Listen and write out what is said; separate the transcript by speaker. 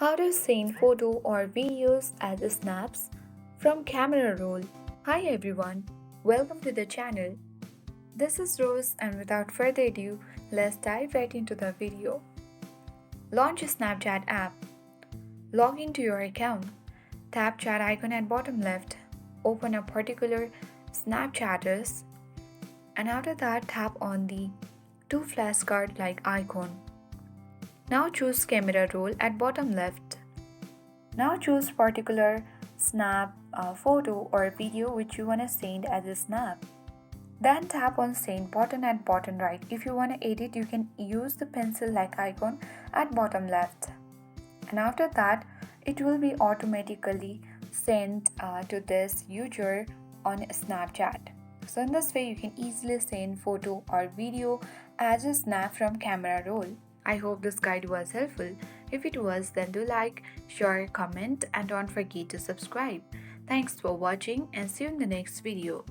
Speaker 1: How to send photo or videos as snaps from camera roll. Hi everyone, welcome to the channel. This is Rose and without further ado, let's dive right into the video. Launch a Snapchat app. Log into your account. Tap chat icon at bottom left. Open a particular Snapchatters and after that tap on the two flashcard like icon. Now choose camera roll at bottom left. Now choose particular snap, photo or video which you want to send as a snap. Then tap on send button at bottom right. If you want to edit, you can use the pencil like icon at bottom left. And after that, it will be automatically sent to this user on Snapchat. So in this way, you can easily send photo or video as a snap from camera roll. I hope this guide was helpful. If it was, then do like, share, comment, and don't forget to subscribe. Thanks for watching and see you in the next video.